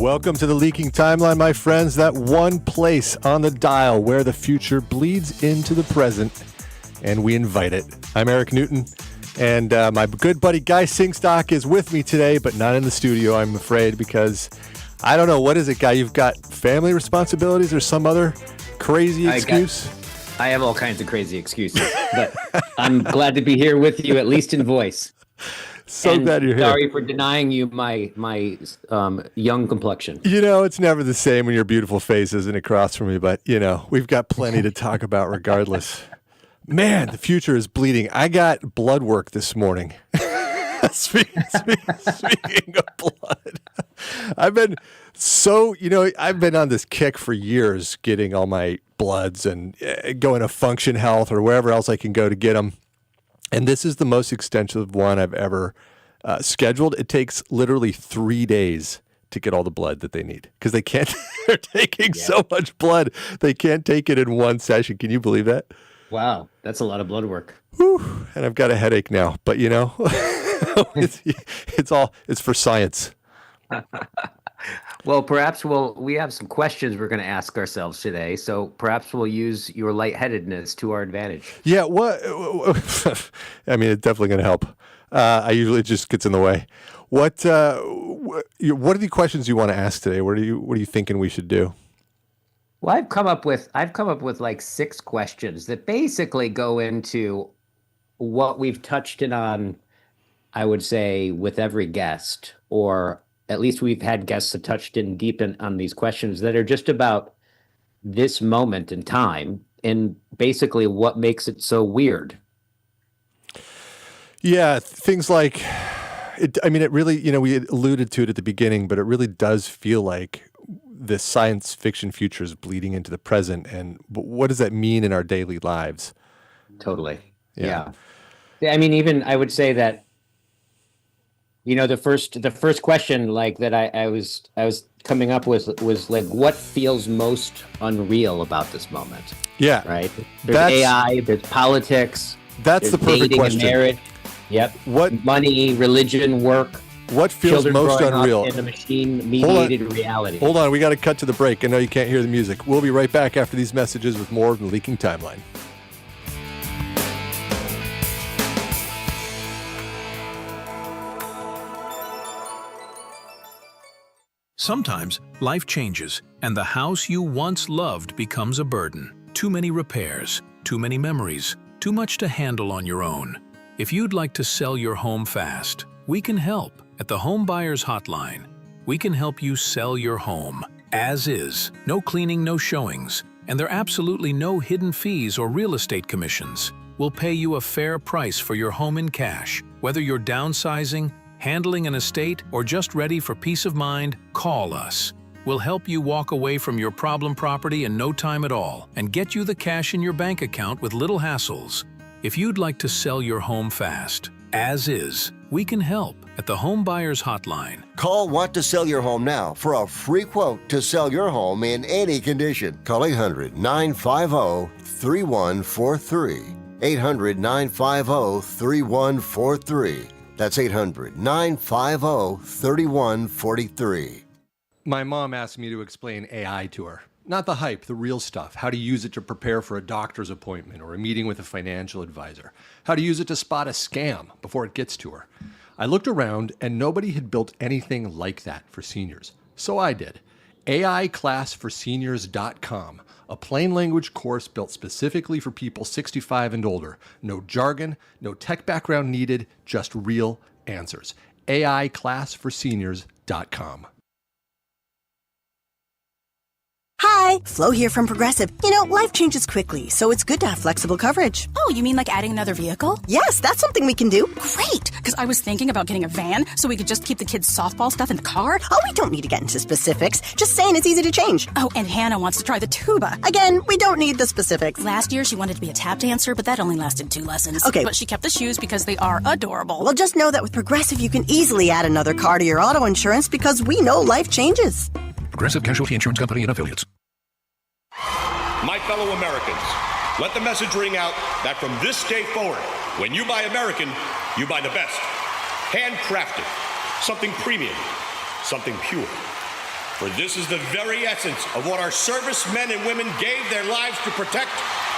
Welcome to the Leaking Timeline, my friends, that one place on the dial where the future bleeds into the present, and we invite it. I'm Erik Newton, and my good buddy Guy Sengstock is with me today, but not in the studio, I'm afraid, because I don't know, what is it, Guy? You've got family responsibilities or some other crazy excuse? I have all kinds of crazy excuses, but I'm glad to be here with you, at least in voice. Glad you're here. Sorry for denying you my young complexion. You know, it's never the same when your beautiful face isn't across from me, but, you know, we've got plenty to talk about regardless. Man, the future is bleeding. I got blood work this morning. Speaking of blood, I've been on this kick for years, getting all my bloods and going to Function Health or wherever else I can go to get them. And this is the most extensive one I've ever scheduled. It takes literally 3 days to get all the blood that they need because they can't. They're taking so much blood, they can't take it in one session. Can you believe that? Wow, that's a lot of blood work. Whew, and I've got a headache now, but you know, it's for science. Well, perhaps we have some questions we're going to ask ourselves today, so perhaps we'll use your lightheadedness to our advantage. Yeah, I mean, it's definitely going to help. It just gets in the way. What are the questions you want to ask today? What are you thinking we should do? Well, I've come up with like 6 questions that basically go into what we've touched on, I would say, with every guest, or at least we've had guests that touched in deep on these questions that are just about this moment in time and basically what makes it so weird. Yeah, things like, it really, we alluded to it at the beginning, but it really does feel like the science fiction future is bleeding into the present. And what does that mean in our daily lives? Totally. Yeah. I mean, even I would say that, the first question like that I was coming up with was like, what feels most unreal about this moment? Yeah. Right. There's AI, there's politics. That's the perfect question. And marriage. Yep. What money, religion, work. What feels most unreal in a machine-mediated reality? Hold on, we got to cut to the break. I know you can't hear the music. We'll be right back after these messages with more of the Leaking Timeline. Sometimes life changes, and the house you once loved becomes a burden. Too many repairs, too many memories, too much to handle on your own. If you'd like to sell your home fast, we can help at the Home Buyers Hotline. We can help you sell your home as is, no cleaning, no showings, and there are absolutely no hidden fees or real estate commissions. We'll pay you a fair price for your home in cash. Whether you're downsizing, handling an estate, or just ready for peace of mind, call us. We'll help you walk away from your problem property in no time at all and get you the cash in your bank account with little hassles. If you'd like to sell your home fast, as is, we can help at the Home Buyers Hotline. Call Want to Sell Your Home now for a free quote to sell your home in any condition. Call 800-950-3143. 800-950-3143. That's 800-950-3143. My mom asked me to explain AI to her. Not the hype, the real stuff. How to use it to prepare for a doctor's appointment or a meeting with a financial advisor. How to use it to spot a scam before it gets to her. I looked around and nobody had built anything like that for seniors. So I did. AIClassForSeniors.com. A plain language course built specifically for people 65 and older. No jargon, no tech background needed, just real answers. AIClassForSeniors.com. Hi, Flo here from Progressive. Life changes quickly, so it's good to have flexible coverage. Oh, you mean like adding another vehicle? Yes, that's something we can do. Great, because I was thinking about getting a van so we could just keep the kids' softball stuff in the car. Oh, we don't need to get into specifics. Just saying it's easy to change. Oh, and Hannah wants to try the tuba. Again, we don't need the specifics. Last year, she wanted to be a tap dancer, but that only lasted 2 lessons. Okay. But she kept the shoes because they are adorable. Well, just know that with Progressive, you can easily add another car to your auto insurance because we know life changes. Progressive Casualty Insurance Company and Affiliates. My fellow Americans, let the message ring out that from this day forward, when you buy American, you buy the best. Handcrafted, something premium, something pure. For this is the very essence of what our servicemen and women gave their lives to protect,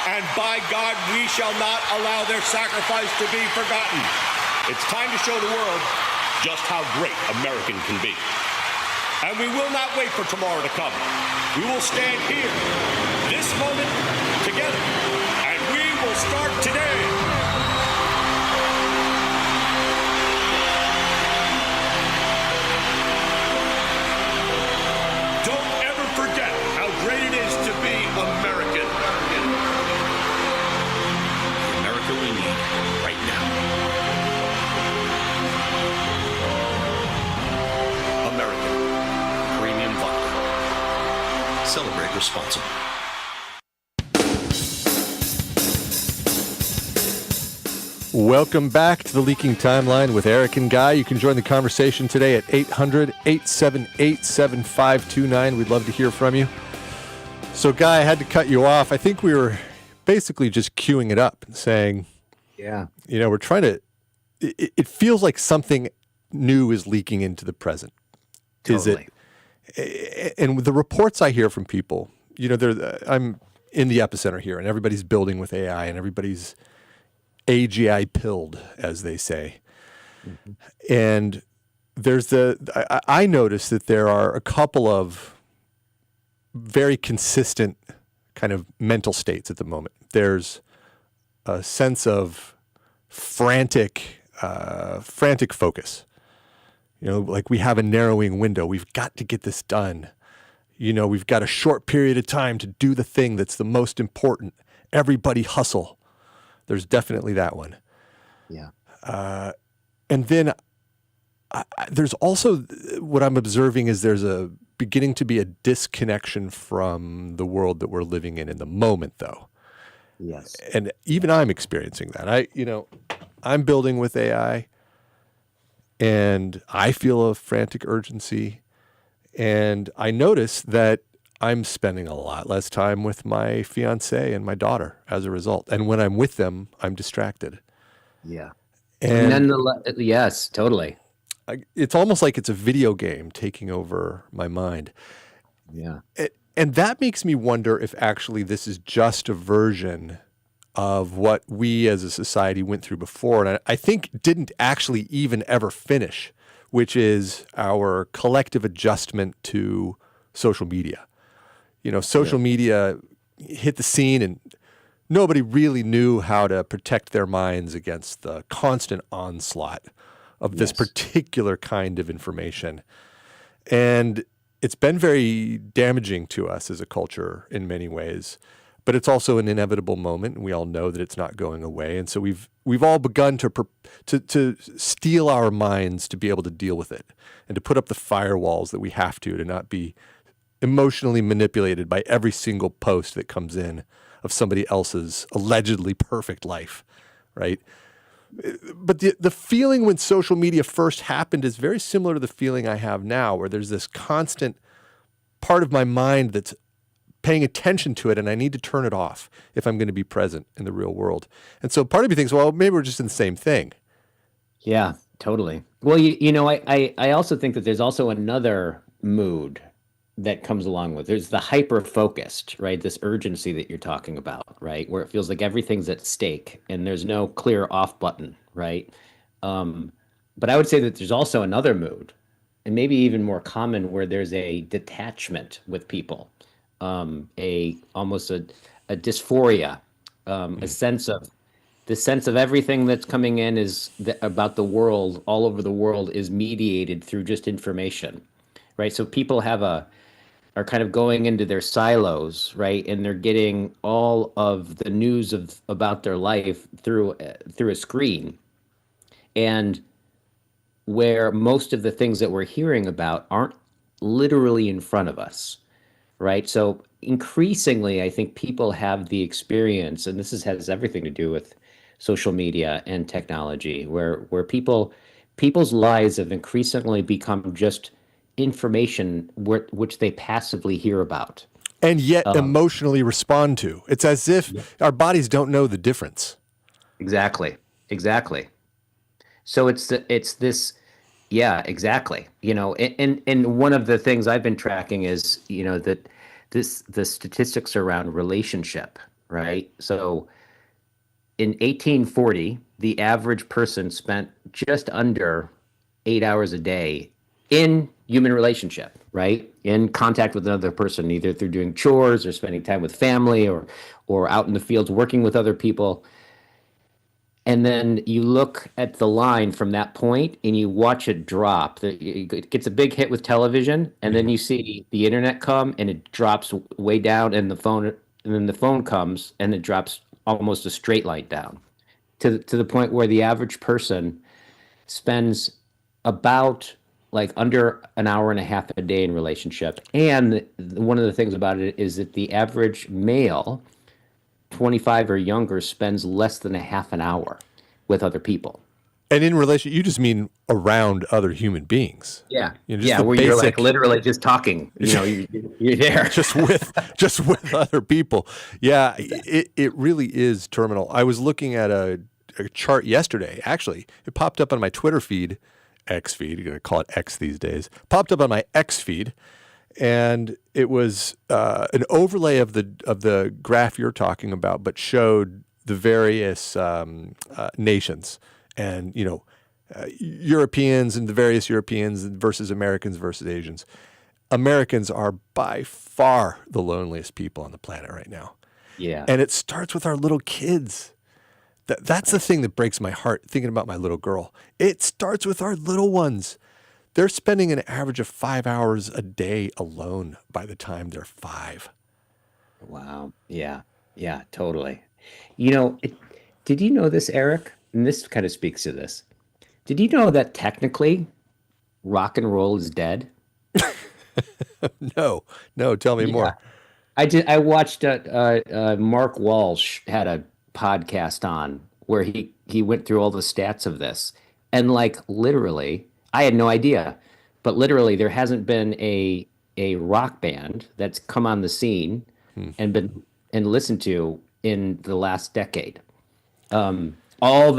and by God, we shall not allow their sacrifice to be forgotten. It's time to show the world just how great American can be. And we will not wait for tomorrow to come. We will stand here, this moment, together, and we will start today. Don't ever forget how great it is to be American. The America we need right now. American Premium Vodka. Celebrate responsibly. Welcome back to the Leaking Timeline with Erik and Guy. You can join the conversation today at 800-878-7529. We'd love to hear from you. So, Guy, I had to cut you off. I think we were basically just queuing it up and saying, we're trying to, it feels like something new is leaking into the present. Totally. And with the reports I hear from people, I'm in the epicenter here, and everybody's building with AI, and everybody's AGI pilled, as they say. Mm-hmm. And there's I noticed that there are a couple of very consistent kind of mental states at the moment. There's a sense of frantic focus. Like we have a narrowing window. We've got to get this done. We've got a short period of time to do the thing that's the most important. Everybody hustle. There's definitely that one. Yeah. And then there's also what I'm observing is there's beginning to be a disconnection from the world that we're living in the moment, though. Yes. And even I'm experiencing that. I'm building with AI, and I feel a frantic urgency. And I notice that I'm spending a lot less time with my fiance and my daughter as a result. And when I'm with them, I'm distracted. Yeah. And yes, totally. It's almost like it's a video game taking over my mind. Yeah. And that makes me wonder if actually this is just a version of what we as a society went through before. And I think didn't actually even ever finish, which is our collective adjustment to social media. Social media hit the scene and nobody really knew how to protect their minds against the constant onslaught of this particular kind of information. And it's been very damaging to us as a culture in many ways, but it's also an inevitable moment, and we all know that it's not going away. And so we've all begun to steel our minds to be able to deal with it and to put up the firewalls that we have to not be emotionally manipulated by every single post that comes in of somebody else's allegedly perfect life, right? But the feeling when social media first happened is very similar to the feeling I have now, where there's this constant part of my mind that's paying attention to it, and I need to turn it off if I'm going to be present in the real world. And so part of me thinks, well, maybe we're just in the same thing. Yeah, totally. Well, I also think that there's also another mood that comes along with. There's the hyper-focused, right? This urgency that you're talking about, right? Where it feels like everything's at stake and there's no clear off button, right? But I would say that there's also another mood, and maybe even more common, where there's a detachment with people, almost a dysphoria, a sense of everything that's coming in about the world, all over the world, is mediated through just information, right? So people are kind of going into their silos, right? And they're getting all of the news about their life through a screen. And where most of the things that we're hearing about aren't literally in front of us, right? So increasingly, I think people have the experience, and this has everything to do with social media and technology, where people's lives have increasingly become just information which they passively hear about. And yet emotionally respond to. It's as if our bodies don't know the difference. Exactly. So it's this, Yeah, exactly. And one of the things I've been tracking is, that the statistics around relationship, right? So in 1840, the average person spent just under 8 hours a day in human relationship, right? In contact with another person, either through doing chores or spending time with family or out in the fields working with other people. And then you look at the line from that point and you watch it drop. It gets a big hit with television, and then you see the internet come and it drops way down, and then the phone comes and it drops almost a straight line down to the point where the average person spends about like under an hour and a half a day in relationship. And one of the things about it is that the average male, 25 or younger, spends less than a half an hour with other people. And in relation, you just mean around other human beings. Yeah. Just the where basic, you're like literally just talking, you're there. just with other people. Yeah, it really is terminal. I was looking at a chart yesterday. Actually, it popped up on my Twitter feed, X feed. You're gonna call it X these days. Popped up on my X feed, and it was an overlay of the graph you're talking about, but showed the various nations and Europeans and the various Europeans versus Americans versus Asians. Americans are by far the loneliest people on the planet right now. Yeah. And it starts with our little kids. That's the thing that breaks my heart thinking about my little girl. It starts with our little ones. They're spending an average of 5 hours a day alone by the time they're 5. Wow. Yeah. Yeah, totally. Did you know this, Eric? And this kind of speaks to this. Did you know that technically rock and roll is dead? No, tell me more. I watched Mark Walsh had a podcast on where he went through all the stats of this, and like literally, I had no idea, but literally there hasn't been a rock band that's come on the scene and listened to in the last decade. All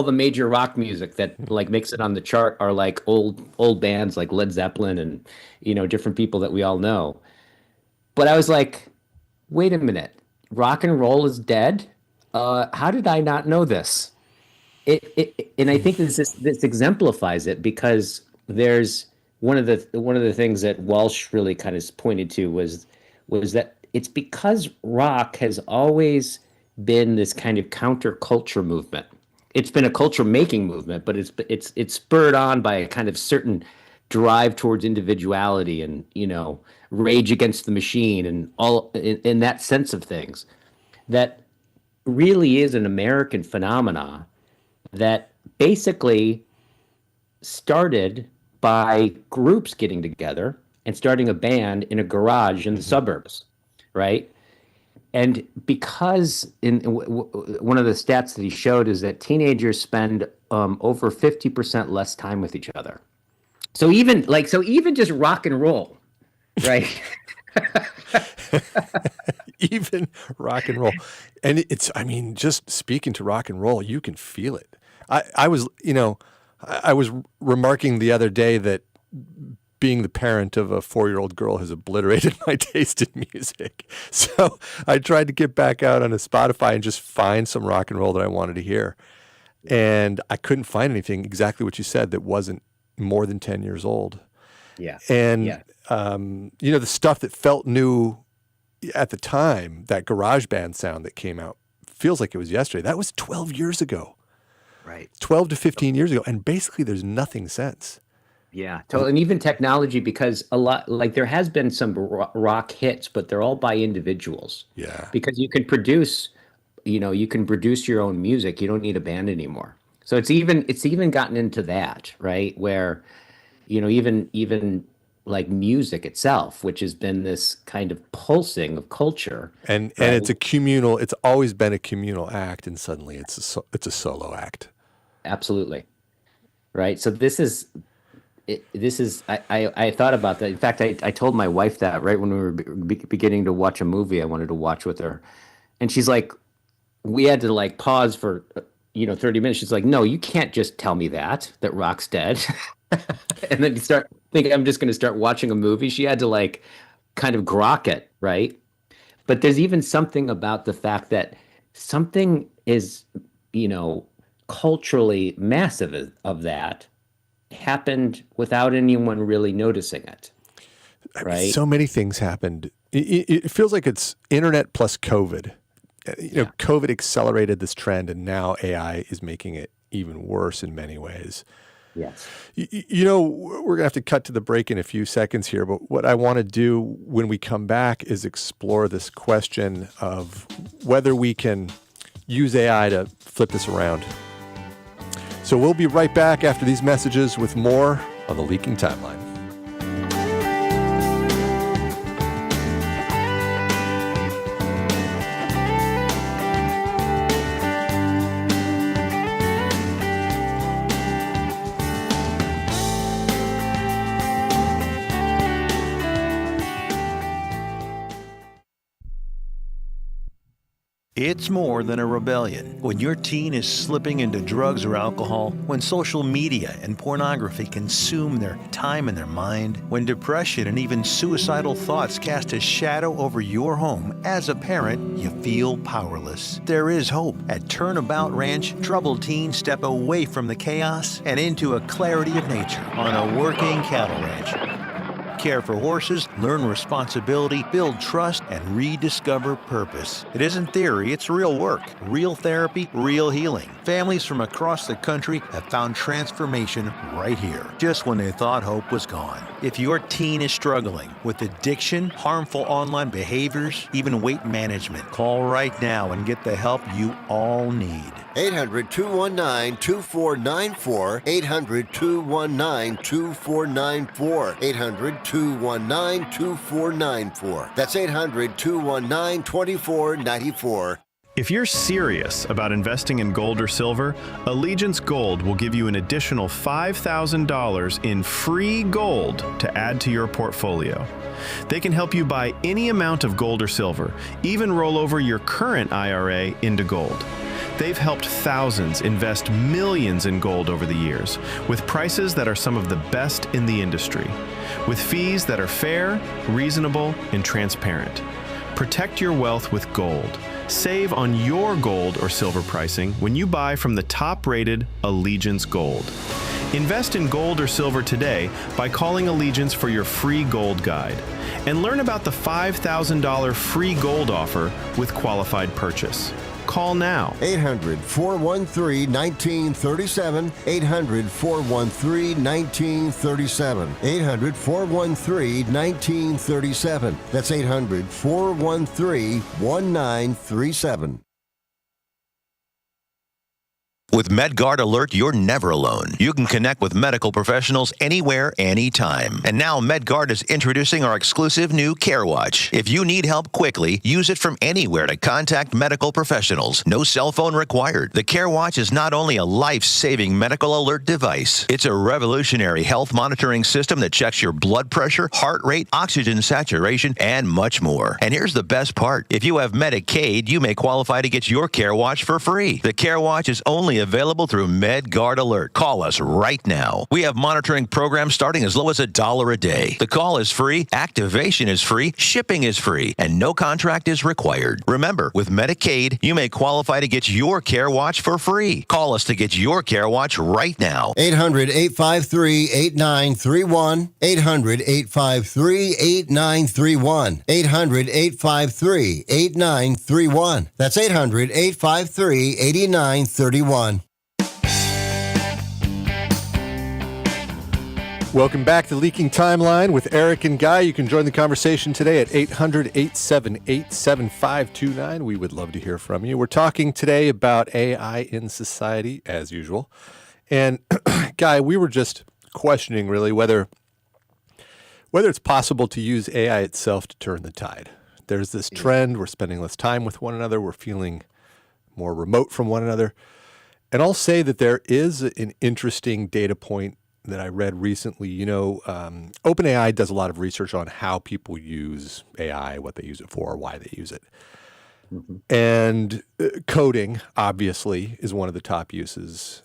the major rock music that like makes it on the chart are like old bands like Led Zeppelin and different people that we all know. But I was like, wait a minute, rock and roll is dead? How did I not know this? And I think this exemplifies it, because there's one of the things that Walsh really kind of pointed to was that it's because rock has always been this kind of counterculture movement. It's been a culture making movement, but it's spurred on by a kind of certain drive towards individuality and rage against the machine and all in that sense of things. That really is an American phenomena that basically started by groups getting together and starting a band in a garage in the suburbs, right? And because one of the stats that he showed is that teenagers spend over 50% less time with each other. So even just rock and roll, right? Even rock and roll. And just speaking to rock and roll, you can feel it. I was remarking the other day that being the parent of a 4-year-old girl has obliterated my taste in music. So I tried to get back out on a Spotify and just find some rock and roll that I wanted to hear. And I couldn't find anything exactly what you said that wasn't more than 10 years old. Yeah. And, the stuff that felt new at the time, that garage band sound that came out, feels like it was yesterday. That was 12 years ago. Right. 12 to 15 years ago. And basically there's nothing since. Yeah, totally. And even technology, because a lot, like there has been some rock hits, but they're all by individuals. Yeah. Because you can produce your own music. You don't need a band anymore. So it's even gotten into that, right? Where, even like music itself, which has been this kind of pulsing of culture. And right? it's it's always been a communal act, and suddenly it's a solo act. Absolutely. Right. So I thought about that. In fact, I told my wife that right when we were beginning to watch a movie I wanted to watch with her. And she's like, we had to like pause for 30 minutes. She's like, no, you can't just tell me that Rock's dead. And then you start thinking, I'm just going to start watching a movie. She had to like kind of grok it, right? But there's even something about the fact that something is, culturally massive of that happened without anyone really noticing it, right? So many things happened. It feels like it's internet plus COVID. COVID accelerated this trend, and now AI is making it even worse in many ways. Yes. We're going to have to cut to the break in a few seconds here, but what I want to do when we come back is explore this question of whether we can use AI to flip this around. So we'll be right back after these messages with more on the Leaking Timeline. It's more than a rebellion. When your teen is slipping into drugs or alcohol, when social media and pornography consume their time and their mind, when depression and even suicidal thoughts cast a shadow over your home, as a parent, you feel powerless. There is hope. At Turnabout Ranch, troubled teens step away from the chaos and into a clarity of nature on a working cattle ranch. Care for horses, learn responsibility, build trust, and rediscover purpose. It isn't theory, it's real work, real therapy, real healing. Families from across the country have found transformation right here, just when they thought hope was gone. If your teen is struggling with addiction, harmful online behaviors, even weight management, call right now and get the help you all need. 800-219-2494, 800-219-2494, 800-219-2494. That's 800-219-2494. If you're serious about investing in gold or silver, Allegiance Gold will give you an additional $5,000 in free gold to add to your portfolio. They can help you buy any amount of gold or silver, even roll over your current IRA into gold. They've helped thousands invest millions in gold over the years, with prices that are some of the best in the industry, with fees that are fair, reasonable, and transparent. Protect your wealth with gold. Save on your gold or silver pricing when you buy from the top-rated Allegiance Gold. Invest in gold or silver today by calling Allegiance for your free gold guide. And learn about the $5,000 free gold offer with qualified purchase. Call now. 800-413-1937. 800-413-1937. 800-413-1937. That's 800-413-1937. With MedGuard Alert, you're never alone. You can connect with medical professionals anywhere, anytime. And now MedGuard is introducing our exclusive new Care Watch. If you need help quickly, use it from anywhere to contact medical professionals. No cell phone required. The Care Watch is not only a life-saving medical alert device, it's a revolutionary health monitoring system that checks your blood pressure, heart rate, oxygen saturation, and much more. And here's the best part. If you have Medicaid, you may qualify to get your Care Watch for free. The Care Watch is only available through MedGuard Alert. Call us right now. We have monitoring programs starting as low as $1 a day. The call is free, activation is free, shipping is free, and no contract is required. Remember, with Medicaid, you may qualify to get your Care Watch for free. Call us to get your Care Watch right now. 800-853-8931. 800-853-8931. 800-853-8931. That's 800-853-8931. Welcome back to Leaking Timeline with Erik and Guy. You can join the conversation today at 800-878-7529. We would love to hear from you. We're talking today about AI in society, as usual. And Guy, we were just questioning really whether it's possible to use AI itself to turn the tide. There's this trend. We're spending less time with one another. We're feeling more remote from one another. And I'll say that there is an interesting data point that I read recently. OpenAI does a lot of research on how people use AI, what they use it for, why they use it. And coding, obviously, is one of the top uses.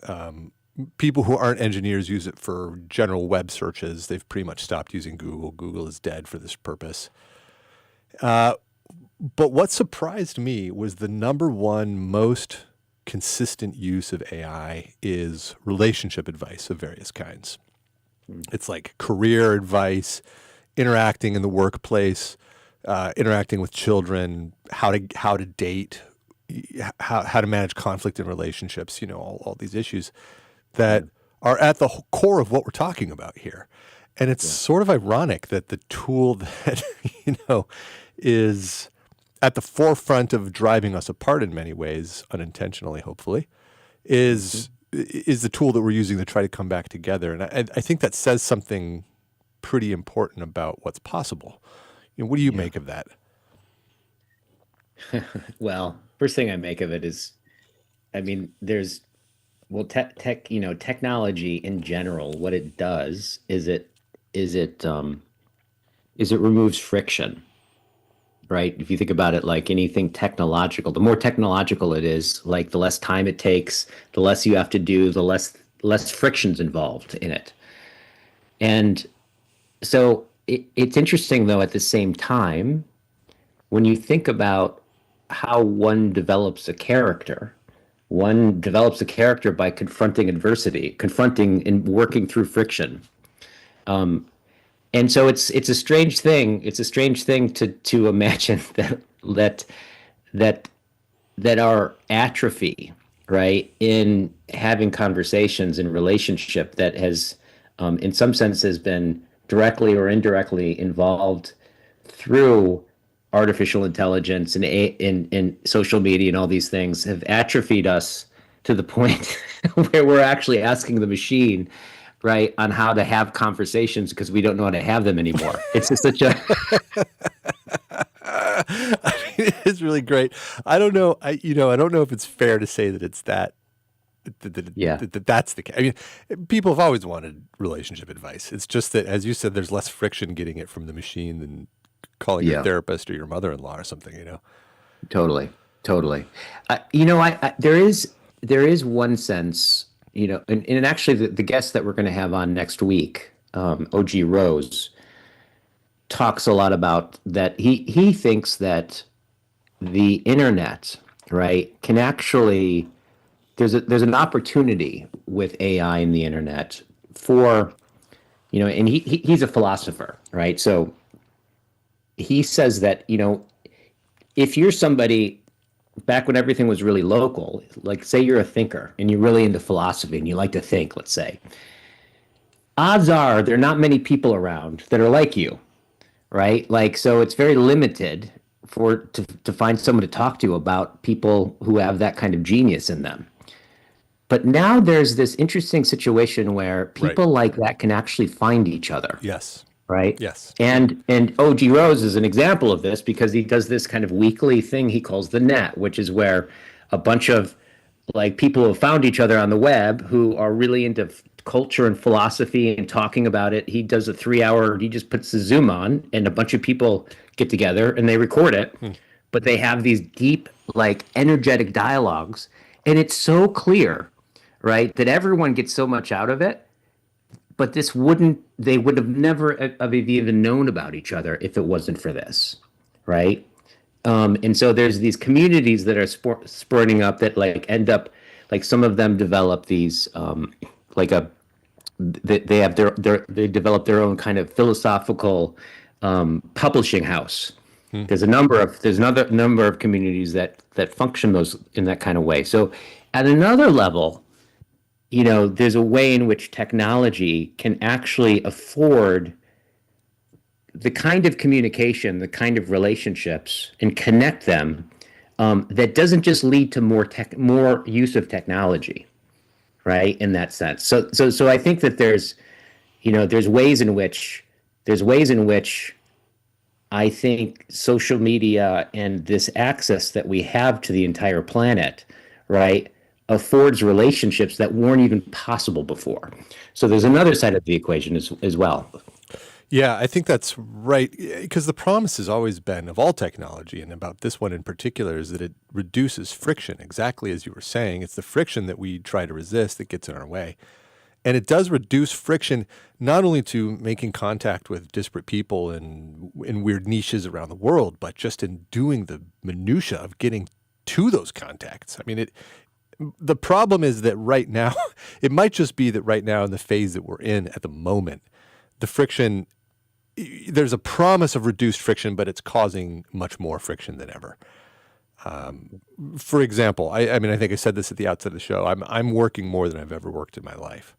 People who aren't engineers use it for general web searches. They've pretty much stopped using Google. Google is dead for this purpose. But what surprised me was the number one most consistent use of AI is relationship advice of various kinds. It's like career advice, interacting in the workplace, interacting with children, how to date, how to manage conflict in relationships, all these issues that are at the core of what we're talking about here. And it's sort of ironic that the tool that, is at the forefront of driving us apart in many ways, unintentionally, hopefully, is the tool that we're using to try to come back together. And I think that says something pretty important about what's possible. What do you make of that? Well, first thing I make of it is, technology in general, what it does is it removes friction, right? If you think about it, like anything technological, the more technological it is, like the less time it takes, the less you have to do, the less friction's involved in it. And so it's interesting, though, at the same time, when you think about how one develops a character by confronting adversity, confronting and working through friction. And so it's a strange thing. It's a strange thing to imagine that our atrophy, right, in having conversations in relationship that has, in some sense, has been directly or indirectly involved through artificial intelligence and social media and all these things, have atrophied us to the point where we're actually asking the machine, right, on how to have conversations because we don't know how to have them anymore. It's just such a it's really great. I don't know. I don't know if it's fair to say that it's that. That's the case. I mean, people have always wanted relationship advice. It's just that, as you said, there's less friction getting it from the machine than calling your therapist or your mother-in-law or something. Totally. There is one sense, and actually the guest that we're going to have on next week, OG Rose, talks a lot about that. He thinks that the internet, right, can actually, there's an opportunity with AI and the internet for, and he's a philosopher, right? So he says that, if you're somebody back when everything was really local, like say you're a thinker and you're really into philosophy and you like to think, let's say, odds are there are not many people around that are like you, right? Like, so it's very limited to find someone to talk to about people who have that kind of genius in them. But now there's this interesting situation where people like that can actually find each other. Yes. Right? Yes. And OG Rose is an example of this because he does this kind of weekly thing he calls the net, which is where a bunch of like people who have found each other on the web who are really into culture and philosophy and talking about it. He does a 3-hour, he just puts the Zoom on and a bunch of people get together and they record it, but they have these deep, like energetic dialogues. And it's so clear, right, that everyone gets so much out of it. But they would have never have even known about each other if it wasn't for this, right? And so there's these communities that are sprouting up that like end up, like some of them develop these, they develop their own kind of philosophical publishing house. There's another number of communities that function those in that kind of way. So at another level, there's a way in which technology can actually afford the kind of communication, the kind of relationships, and connect them that doesn't just lead to more use of technology, right? In that sense. So I think that there's ways in which I think social media and this access that we have to the entire planet, right, affords relationships that weren't even possible before. So there's another side of the equation as well. Yeah, I think that's right. Because the promise has always been of all technology, and about this one in particular, is that it reduces friction, exactly as you were saying. It's the friction that we try to resist that gets in our way. And it does reduce friction not only to making contact with disparate people in weird niches around the world, but just in doing the minutia of getting to those contacts. I mean, the problem is that right now, it might just be that right now in the phase that we're in at the moment, the friction, there's a promise of reduced friction, but it's causing much more friction than ever. For example, I mean, I think I said this at the outset of the show. I'm working more than I've ever worked in my life,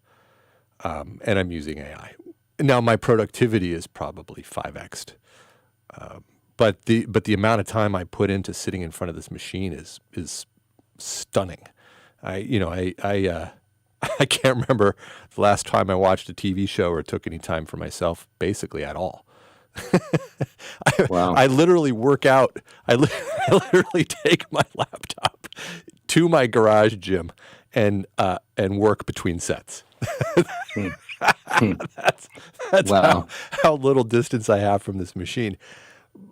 and I'm using AI. Now, my productivity is probably 5x'd, but the amount of time I put into sitting in front of this machine is stunning. I can't remember the last time I watched a TV show or took any time for myself, basically at all. Wow. I literally work out. I literally take my laptop to my garage gym and work between sets. That's Wow. how little distance I have from this machine.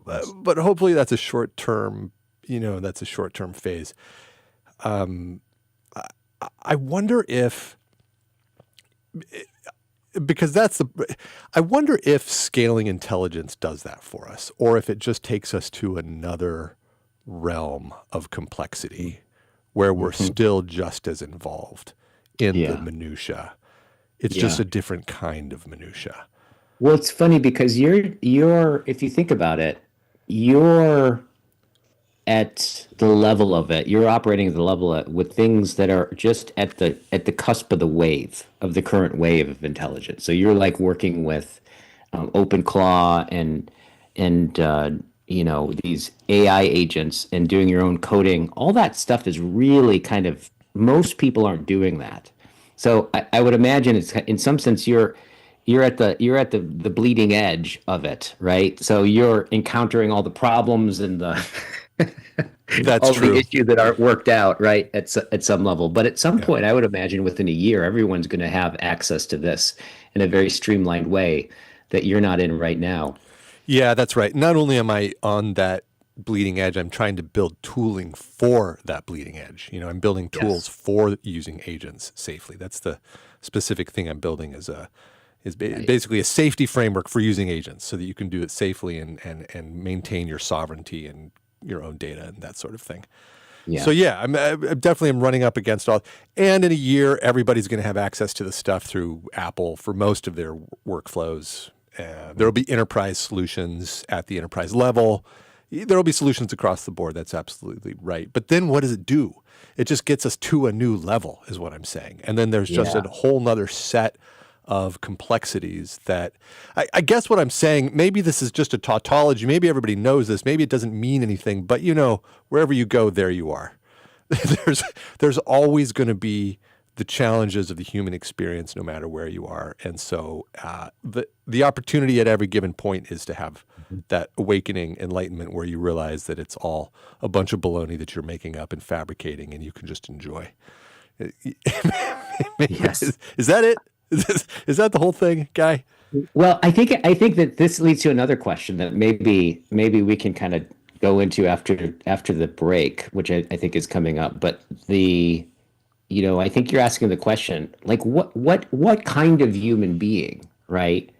But hopefully that's a short term. That's a short term phase. I wonder if, because I wonder if scaling intelligence does that for us, or if it just takes us to another realm of complexity where we're still just as involved in the minutia. It's just a different kind of minutia. Well, it's funny because you're if you think about it, you're at the level of it. You're operating at the level with things that are just at the cusp of the current wave of intelligence. So you're like working with OpenClaw and these AI agents and doing your own coding. All that stuff is really kind of, most people aren't doing that. So I would imagine it's, in some sense, you're at the bleeding edge of it, right? So you're encountering all the problems and the That's all true. the issues that aren't worked out, right? At some level. But at some point, I would imagine within a year, everyone's going to have access to this in a very streamlined way that you're not in right now. Yeah, that's right. Not only am I on that bleeding edge, I'm trying to build tooling for that bleeding edge. I'm building tools for using agents safely. That's the specific thing I'm building is basically a safety framework for using agents so that you can do it safely and maintain your sovereignty and your own data and that sort of thing. Yeah. So I definitely am running up against all. And in a year, everybody's going to have access to the stuff through Apple for most of their workflows. There will be enterprise solutions at the enterprise level. There will be solutions across the board. That's absolutely right. But then what does it do? It just gets us to a new level is what I'm saying. And then there's just a whole nother set of complexities that I guess what I'm saying, maybe this is just a tautology. Maybe everybody knows this. Maybe it doesn't mean anything, but wherever you go, there you are. There's always going to be the challenges of the human experience, no matter where you are. And so the opportunity at every given point is to have that awakening enlightenment where you realize that it's all a bunch of baloney that you're making up and fabricating and you can just enjoy. Yes. Is that it? Is that the whole thing, Guy? Well, I think that this leads to another question that maybe we can kind of go into after the break, which I think is coming up. But I think you're asking the question, like what kind of human being, right,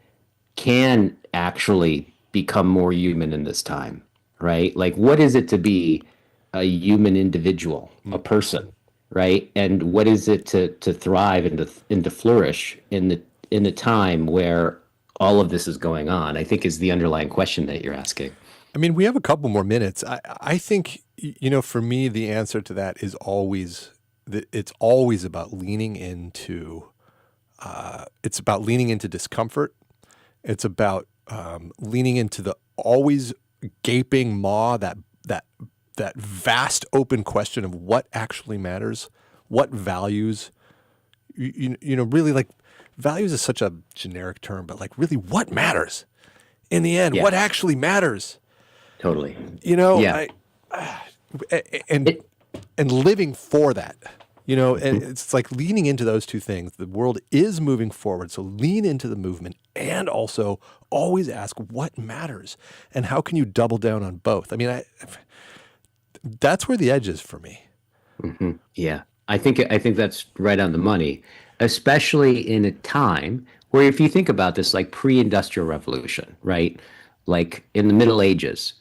can actually become more human in this time, right? Like, what is it to be a human individual, a person? Right, and what is it to thrive and to flourish in the time where all of this is going on? I think is the underlying question that you're asking. I mean, we have a couple more minutes. I think for me, the answer to that is always that it's always about leaning into. It's about leaning into discomfort. It's about leaning into the always gaping maw, that vast open question of what actually matters, what values, really, like, values is such a generic term, but like, really, what matters in the end? What actually matters? Totally. And living for that. You know, and it's like leaning into those two things. The world is moving forward, so lean into the movement and also always ask what matters and how can you double down on both. I mean, that's where the edge is for me. Mm-hmm. Yeah, I think that's right on the money, especially in a time where, if you think about this, like pre-industrial revolution, right? Like in the Middle Ages,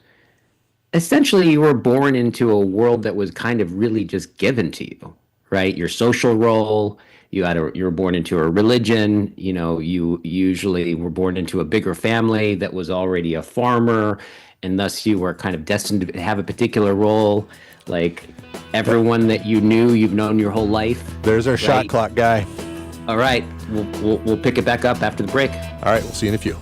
essentially you were born into a world that was kind of really just given to you, right? Your social role, you were born into a religion, you know, you usually were born into a bigger family that was already a farmer, and thus you were kind of destined to have a particular role. Like everyone that you knew, you've known your whole life. There's our shot clock guy. All right, we'll pick it back up after the break. All right, we'll see you in a few.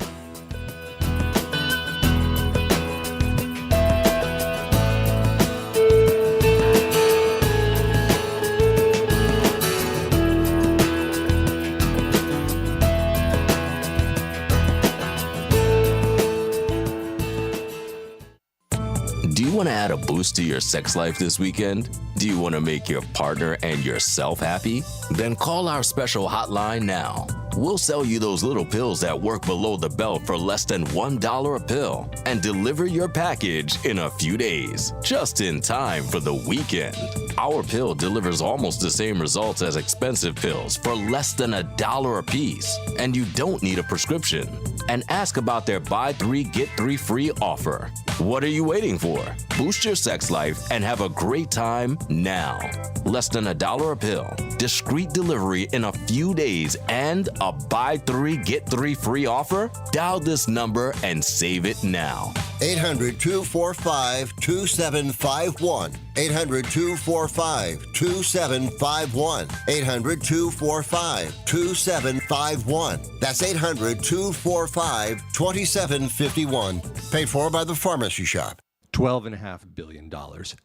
Do you want to add a boost to your sex life this weekend? Do you want to make your partner and yourself happy? Then call our special hotline now. We'll sell you those little pills that work below the belt for less than $1 a pill and deliver your package in a few days, just in time for the weekend. Our pill delivers almost the same results as expensive pills for less than $1 a piece, and you don't need a prescription. And ask about their buy 3 get 3 free offer. What are you waiting for? Boost your sex life and have a great time now. Less than $1 a pill, discreet delivery in a few days, and a buy 3 get 3 free offer? Dial this number and save it now. 800-245-2751. 800-245-2751. 800-245-2751. That's 800-245-2751. Paid for by the Pharmacy Shop. $12.5 billion.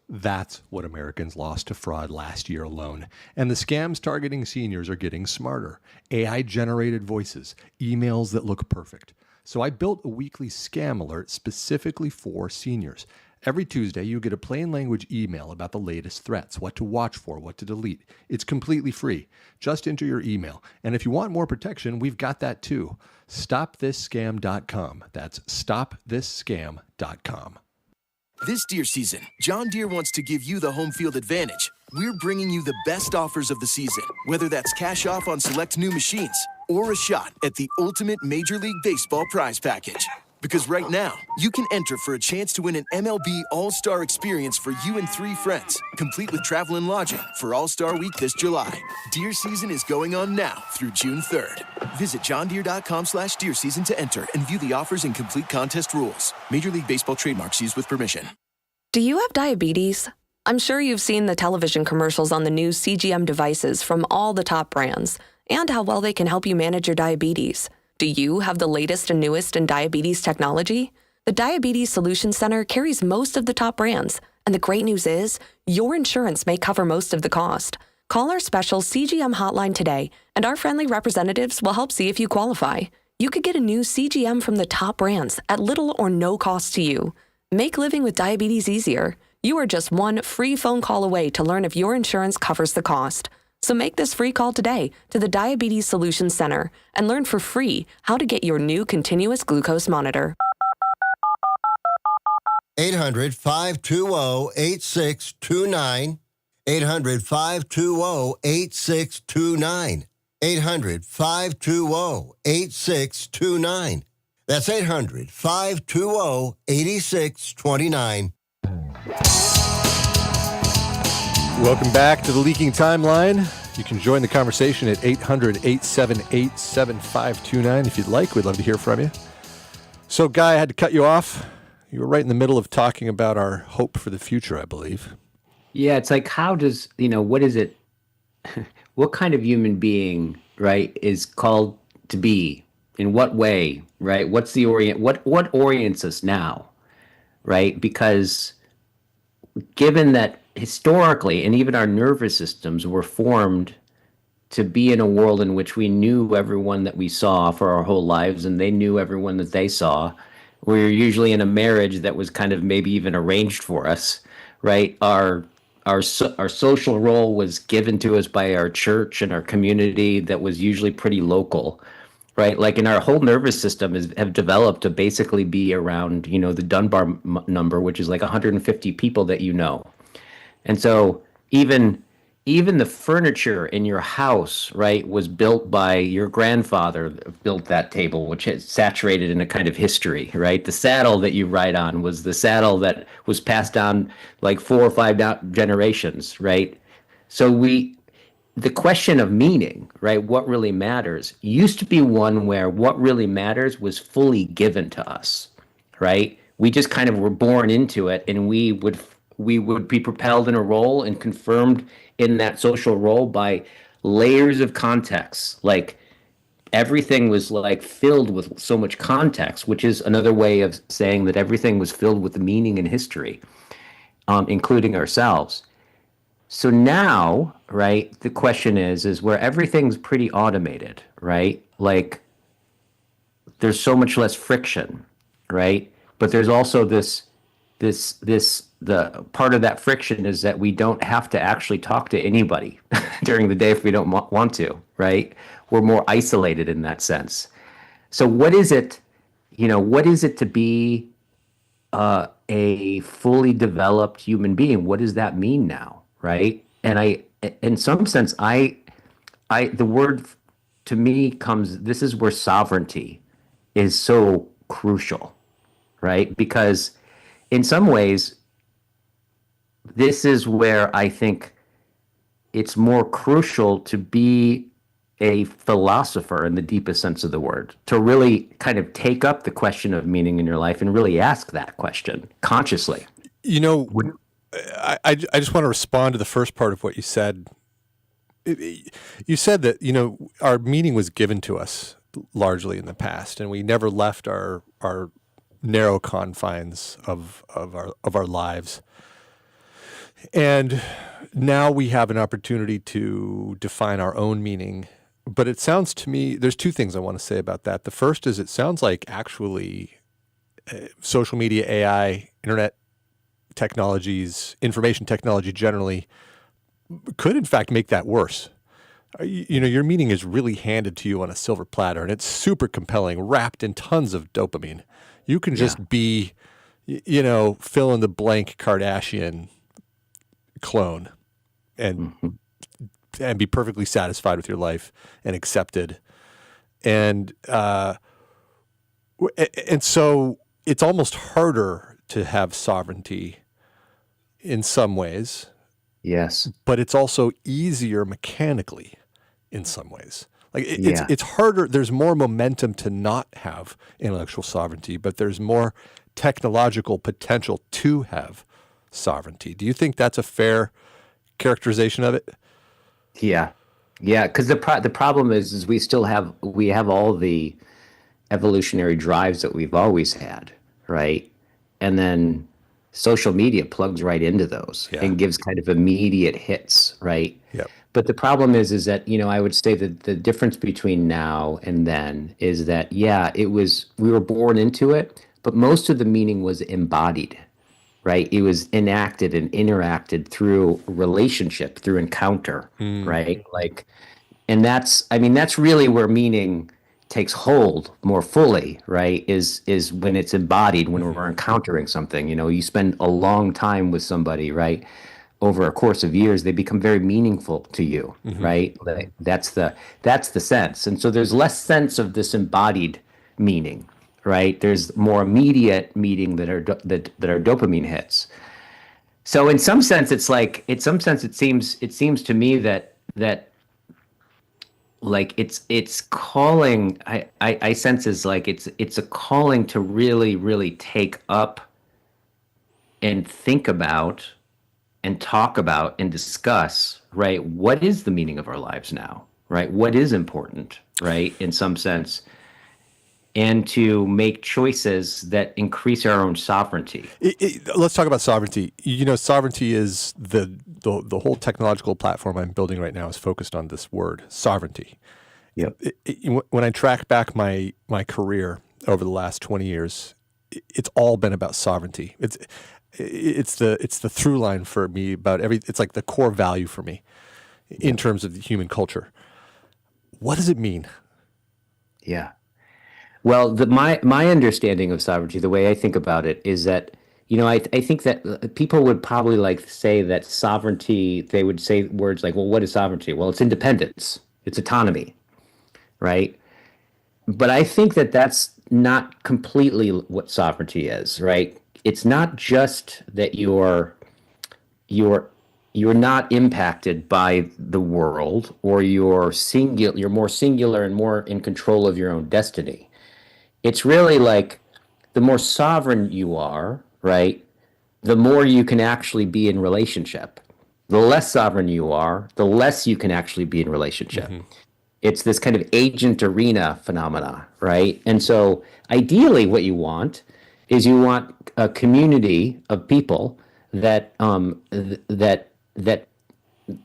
That's what Americans lost to fraud last year alone. And the scams targeting seniors are getting smarter. AI-generated voices, emails that look perfect. So I built a weekly scam alert specifically for seniors. Every Tuesday, you get a plain language email about the latest threats, what to watch for, what to delete. It's completely free. Just enter your email. And if you want more protection, we've got that too. StopThisScam.com. That's StopThisScam.com. This deer season, John Deere wants to give you the home field advantage. We're bringing you the best offers of the season, whether that's cash off on select new machines or a shot at the ultimate Major League Baseball prize package. Because right now, you can enter for a chance to win an MLB All-Star experience for you and 3 friends, complete with travel and lodging for All-Star Week this July. Deer season is going on now through June 3rd. Visit johndeere.com/deer season to enter and view the offers and complete contest rules. Major League Baseball trademarks used with permission. Do you have diabetes? I'm sure you've seen the television commercials on the new CGM devices from all the top brands and how well they can help you manage your diabetes. Do you have the latest and newest in diabetes technology? The Diabetes Solutions Center carries most of the top brands, and the great news is your insurance may cover most of the cost. Call our special CGM hotline today, and our friendly representatives will help see if you qualify. You could get a new CGM from the top brands at little or no cost to you. Make living with diabetes easier. You are just one free phone call away to learn if your insurance covers the cost. So make this free call today to the Diabetes Solutions Center and learn for free how to get your new continuous glucose monitor. 800-520-8629. 800-520-8629. 800-520-8629. That's 800-520-8629. Welcome back to the Leaking Timeline. You can join the conversation at 800-878-7529 if you'd like. We'd love to hear from you. So, Guy, I had to cut you off. You were right in the middle of talking about our hope for the future, I believe. Yeah, it's like, how does, what is it? What kind of human being, right, is called to be? In what way, right? What's the what orients us now, right? Because given that historically, and even our nervous systems were formed to be in a world in which we knew everyone that we saw for our whole lives, and they knew everyone that they saw. We were usually in a marriage that was kind of maybe even arranged for us, right? Our our social role was given to us by our church and our community that was usually pretty local, right? Like, in our whole nervous system have developed to basically be around, the Dunbar number, which is like 150 people that you know. And so even the furniture in your house, right, was built by your grandfather, built that table, which is saturated in a kind of history, right? The saddle that you ride on was the saddle that was passed down like 4 or 5 generations, right? So the question of meaning, right, what really matters, used to be one where what really matters was fully given to us, right? We just kind of were born into it, and we would be propelled in a role and confirmed in that social role by layers of context. Like, everything was like filled with so much context, which is another way of saying that everything was filled with meaning and history, including ourselves. So now, right, the question is where everything's pretty automated, right? Like, there's so much less friction, right? But there's also the part of that friction is that we don't have to actually talk to anybody during the day if we don't want to, right? We're more isolated in that sense. So what is it to be a fully developed human being? What does that mean now, right? And in some sense, the word to me this is where sovereignty is so crucial, right? Because in some ways, this is where I think it's more crucial to be a philosopher in the deepest sense of the word, to really kind of take up the question of meaning in your life and really ask that question consciously. I just want to respond to the first part of what you said. You said that, our meaning was given to us largely in the past, and we never left our narrow confines of our lives. And now we have an opportunity to define our own meaning. But it sounds to me, there's two things I want to say about that. The first is, it sounds like actually social media, AI, internet technologies, information technology generally could in fact make that worse. Your meaning is really handed to you on a silver platter, and it's super compelling, wrapped in tons of dopamine. You can just be, fill in the blank Kardashian clone and be perfectly satisfied with your life and accepted. And so it's almost harder to have sovereignty in some ways. Yes. But it's also easier mechanically in some ways. Like it's harder. There's more momentum to not have intellectual sovereignty, but there's more technological potential to have sovereignty. Do you think that's a fair characterization of it? Yeah. Because the problem is we have all the evolutionary drives that we've always had, right? And then social media plugs right into those and gives kind of immediate hits, right? Yep. But the problem is that, I would say that the difference between now and then is that, we were born into it, but most of the meaning was embodied, right? It was enacted and interacted through relationship, through encounter, right? Like, and that's really where meaning takes hold more fully, right? Is when it's embodied, when we're encountering something. You spend a long time with somebody, right? Over a course of years, they become very meaningful to you, right? Like, that's the sense. And so there's less sense of this embodied meaning, right? There's more immediate meaning that are dopamine hits. So in some sense, it seems to me that like it's calling. I sense is like it's a calling to really, really take up and think about and talk about and discuss, right? What is the meaning of our lives now, right? What is important, right? In some sense, and to make choices that increase our own sovereignty. Let's talk about sovereignty. Sovereignty is the whole technological platform I'm building right now is focused on this word, sovereignty. Yep. When I track back my career over the last 20 years, it's all been about sovereignty. It's the through line for me about it's like the core value for me in terms of the human culture. What does it mean? Yeah. Well, my understanding of sovereignty, the way I think about it, is that I think that people would probably like say that sovereignty. They would say words like, "Well, what is sovereignty?" Well, it's independence, it's autonomy, right? But I think that that's not completely what sovereignty is, right? It's not just that you're not impacted by the world, or you're more singular and more in control of your own destiny. It's really like the more sovereign you are, right, the more you can actually be in relationship. The less sovereign you are, the less you can actually be in relationship. It's this kind of agent arena phenomena, right? And so ideally what you want is you want a community of people that that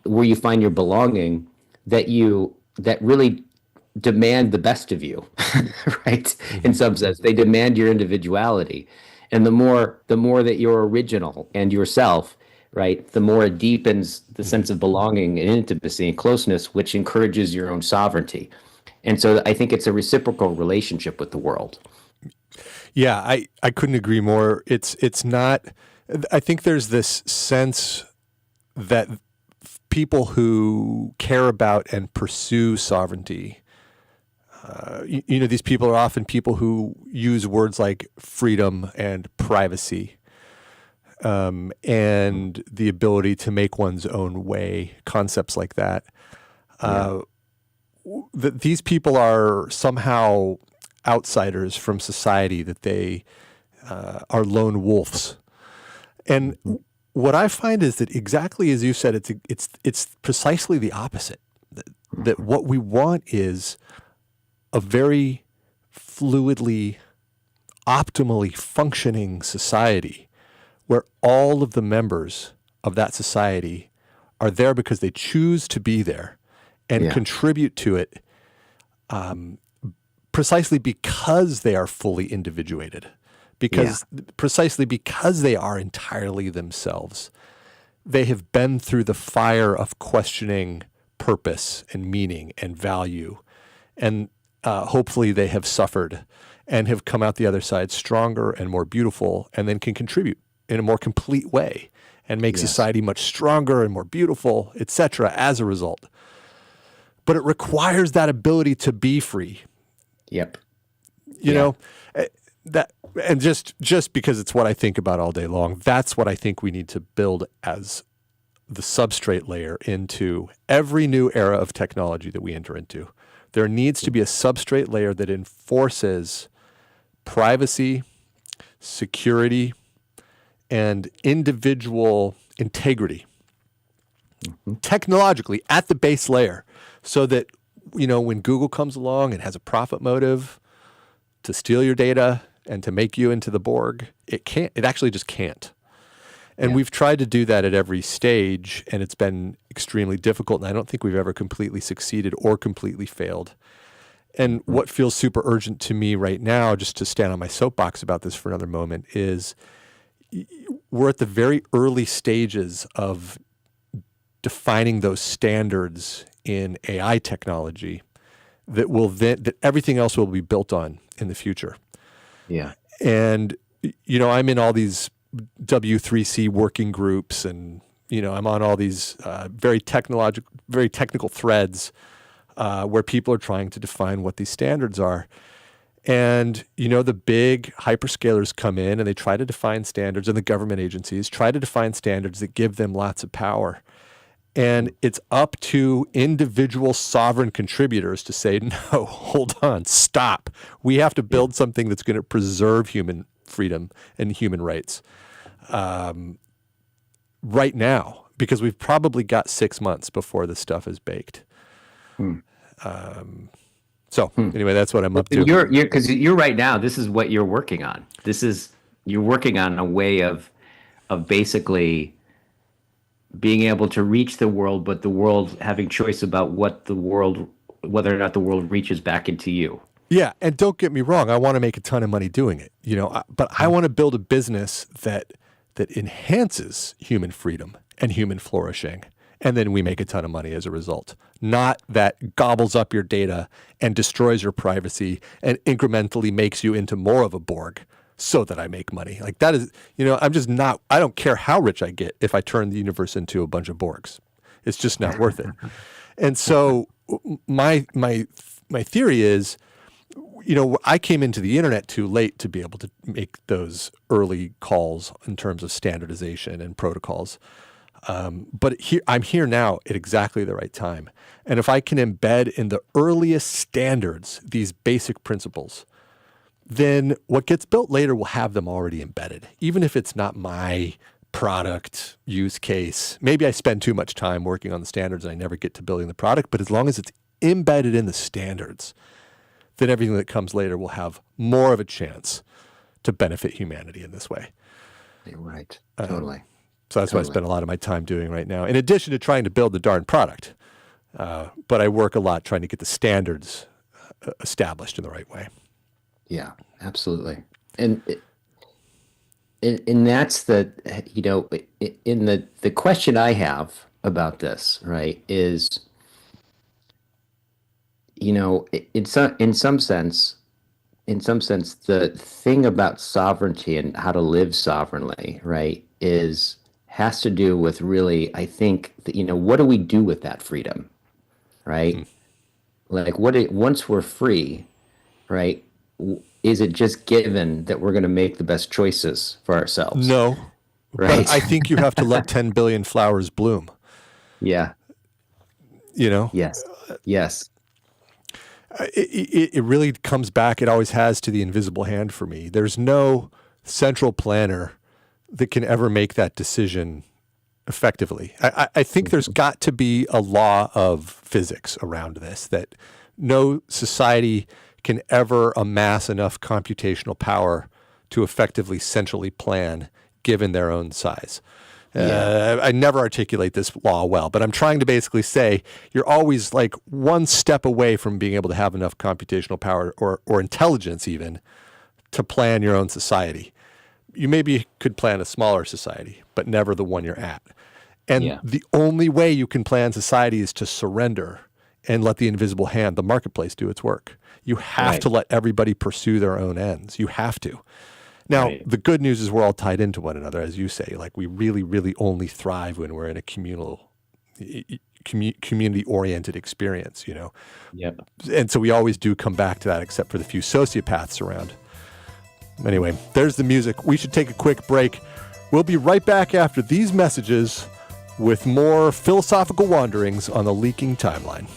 where you find your belonging, that really demand the best of you, right? In some sense, they demand your individuality, and the more that you're original and yourself, right, the more it deepens the sense of belonging and intimacy and closeness, which encourages your own sovereignty. And so I think it's a reciprocal relationship with the world. Yeah, I couldn't agree more. It's not. I think there's this sense that people who care about and pursue sovereignty, these people are often people who use words like freedom and privacy, and the ability to make one's own way, concepts like that. These people are somehow outsiders from society, that they are lone wolves. And what I find is that, exactly as you said, it's precisely the opposite. That what we want is a very fluidly, optimally functioning society where all of the members of that society are there because they choose to be there and contribute to it, precisely because they are fully individuated, precisely because they are entirely themselves. They have been through the fire of questioning purpose and meaning and value, and hopefully they have suffered and have come out the other side stronger and more beautiful, and then can contribute in a more complete way and make society much stronger and more beautiful, etc. as a result. But it requires that ability to be free. Yep. You know, that, and just because it's what I think about all day long, that's what I think we need to build as the substrate layer into every new era of technology that we enter into. There needs to be a substrate layer that enforces privacy, security, and individual integrity technologically at the base layer, so that, when Google comes along and has a profit motive to steal your data and to make you into the Borg, it actually just can't. And we've tried to do that at every stage, and it's been extremely difficult, and I don't think we've ever completely succeeded or completely failed. And what feels super urgent to me right now, just to stand on my soapbox about this for another moment, is we're at the very early stages of defining those standards in AI technology that everything else will be built on in the future. Yeah. And, I'm in all these W3C working groups, and, I'm on all these very technical threads where people are trying to define what these standards are. And, the big hyperscalers come in and they try to define standards, and the government agencies try to define standards that give them lots of power. And it's up to individual sovereign contributors to say, no, hold on, stop. We have to build something that's going to preserve human freedom and human rights right now, because we've probably got 6 months before this stuff is baked. Anyway, that's what I'm up to. Because you're right now, this is what you're working on. You're working on a way of basically being able to reach the world, but the world having choice about whether or not the world reaches back into you. Yeah, and don't get me wrong, I want to make a ton of money doing it, but I want to build a business that enhances human freedom and human flourishing, and then we make a ton of money as a result. Not that gobbles up your data and destroys your privacy and incrementally makes you into more of a Borg so that I make money. Like that is, I'm just not, I don't care how rich I get if I turn the universe into a bunch of Borgs. It's just not worth it. And so my theory is, I came into the internet too late to be able to make those early calls in terms of standardization and protocols. But I'm here now at exactly the right time. And if I can embed in the earliest standards these basic principles, then what gets built later will have them already embedded. Even if it's not my product use case, maybe I spend too much time working on the standards and I never get to building the product, but as long as it's embedded in the standards, then everything that comes later will have more of a chance to benefit humanity in this way. You're right. Totally. So that's what I spend a lot of my time doing right now, in addition to trying to build the darn product. But I work a lot trying to get the standards established in the right way. Yeah, absolutely. And that's the, in the question I have about this, right, is, in some sense, the thing about sovereignty and how to live sovereignly, right, has to do with really, I think, what do we do with that freedom, right? Like, once we're free, right, is it just given that we're going to make the best choices for ourselves? No, right? But I think you have to let 10 billion flowers bloom. Yeah. Yes. Yes. It really comes back, it always has, to the invisible hand for me. There's no central planner that can ever make that decision effectively. I think there's got to be a law of physics around this, that no society can ever amass enough computational power to effectively centrally plan given their own size. I never articulate this law well, but I'm trying to basically say you're always like one step away from being able to have enough computational power or intelligence even to plan your own society. You maybe could plan a smaller society, but never the one you're at. And the only way you can plan society is to surrender and let the invisible hand, the marketplace, do its work. You have to let everybody pursue their own ends. You have to. Now, the good news is we're all tied into one another, as you say. Like, we really, really only thrive when we're in a community-oriented experience, Yep. And so we always do come back to that, except for the few sociopaths around. Anyway, there's the music. We should take a quick break. We'll be right back after these messages with more philosophical wanderings on the leaking timeline.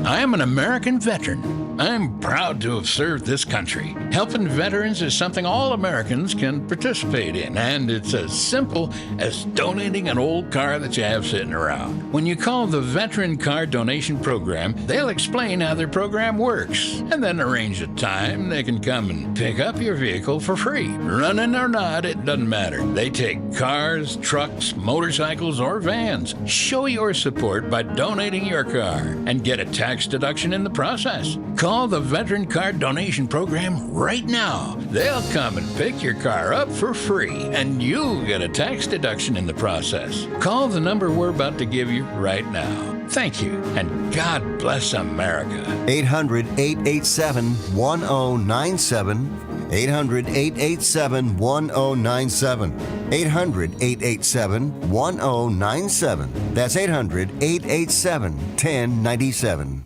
I am an American veteran. I'm proud to have served this country. Helping veterans is something all Americans can participate in, and it's as simple as donating an old car that you have sitting around. When you call the Veteran Car Donation Program, they'll explain how their program works, and then arrange a time they can come and pick up your vehicle for free. Running or not, it doesn't matter. They take cars, trucks, motorcycles, or vans. Show your support by donating your car and get a tax deduction in the process. Call the Veteran Car Donation Program right now. They'll come and pick your car up for free, and you'll get a tax deduction in the process. Call the number we're about to give you right now. Thank you, and God bless America. 800-887-1097. 800-887-1097. 800-887-1097. That's 800-887-1097.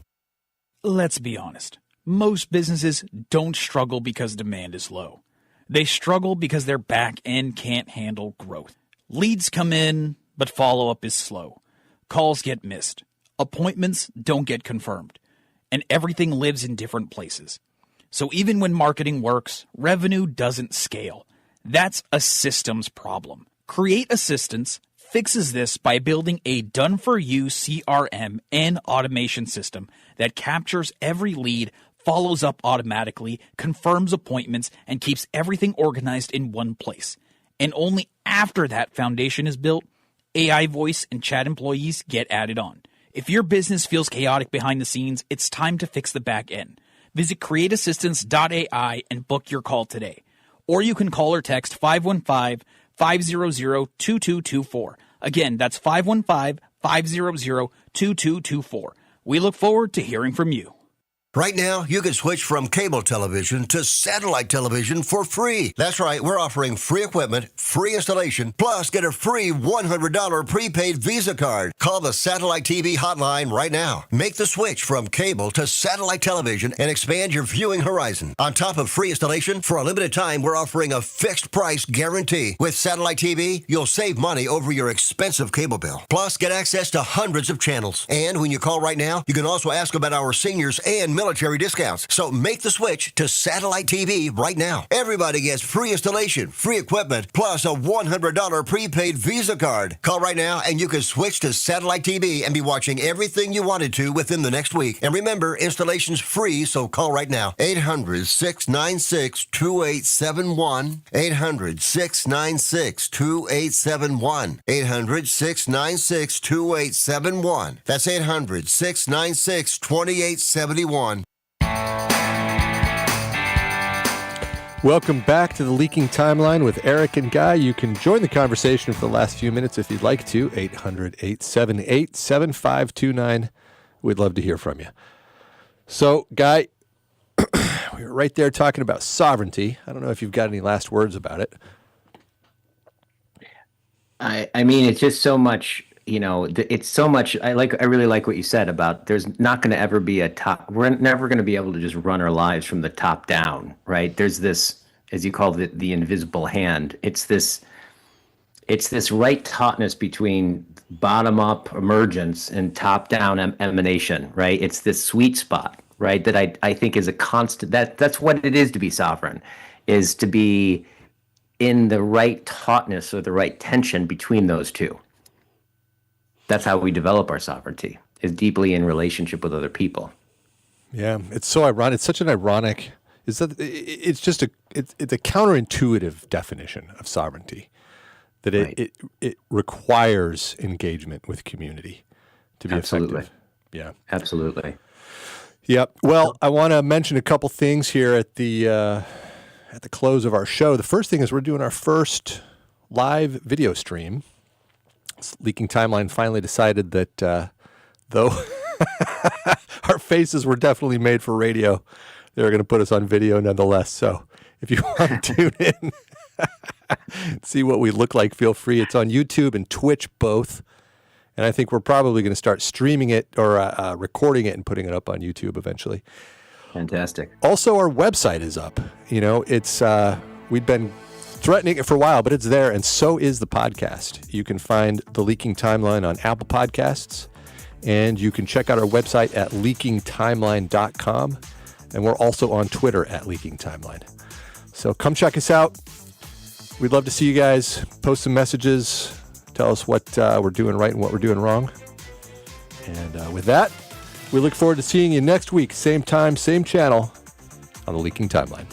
Let's be honest. Most businesses don't struggle because demand is low. They struggle because their back end can't handle growth. Leads come in, but follow-up is slow. Calls get missed. Appointments don't get confirmed. And everything lives in different places. So even when marketing works, revenue doesn't scale. That's a systems problem. Create assistance, fixes this by building a done-for-you CRM and automation system that captures every lead, follows up automatically, confirms appointments, and keeps everything organized in one place. And only after that foundation is built, AI voice and chat employees get added on. If your business feels chaotic behind the scenes, it's time to fix the back end. Visit createassistance.ai and book your call today. Or you can call or text 515-500-2224. Again, that's 515-500-2224. We look forward to hearing from you. Right now, you can switch from cable television to satellite television for free. That's right, we're offering free equipment, free installation, plus get a free $100 prepaid Visa card. Call the Satellite TV hotline right now. Make the switch from cable to satellite television and expand your viewing horizon. On top of free installation, for a limited time, we're offering a fixed price guarantee. With satellite TV, you'll save money over your expensive cable bill. Plus, get access to hundreds of channels. And when you call right now, you can also ask about our seniors and military discounts. So make the switch to satellite TV right now. Everybody gets free installation, free equipment, plus a $100 prepaid Visa card. Call right now and you can switch to satellite TV and be watching everything you wanted to within the next week. And remember, installation's free, so call right now. 800-696-2871. 800-696-2871. 800-696-2871. That's 800-696-2871. Welcome back to the Leaking Timeline with Erik and Guy. You can join the conversation for the last few minutes if you'd like to. 800-878-7529. We'd love to hear from you. So, Guy, we were right there talking about sovereignty. I don't know if you've got any last words about it. I mean, it's just so much, it's so much. I really like what you said about there's not going to ever be a top. We're never going to be able to just run our lives from the top down, right? There's this, as you call it, the invisible hand. It's this right tautness between bottom up emergence and top down emanation, right? It's this sweet spot, right? That I think is a constant. That's what it is to be sovereign, is to be in the right tautness or the right tension between those two. That's how we develop our sovereignty, is deeply in relationship with other people. Yeah, it's so ironic. It's such an ironic. It's just it's a counterintuitive definition of sovereignty, that it requires engagement with community to be effective. Yeah, absolutely. Yep. Well, I want to mention a couple things here at the close of our show. The first thing is we're doing our first live video stream. Leaking Timeline finally decided that though our faces were definitely made for radio, they were going to put us on video nonetheless. So if you want to tune in, see what we look like, feel free. It's on YouTube and Twitch both. And I think we're probably going to start streaming it or recording it and putting it up on YouTube eventually. Fantastic. Also, our website is up. It's we've been threatening it for a while, but it's there, and so is the podcast. You can find The Leaking Timeline on Apple Podcasts, and you can check out our website at leakingtimeline.com, and we're also on Twitter at Leaking Timeline. So come check us out. We'd love to see you guys. Post some messages. Tell us what we're doing right and what we're doing wrong. And with that, we look forward to seeing you next week, same time, same channel, on The Leaking Timeline.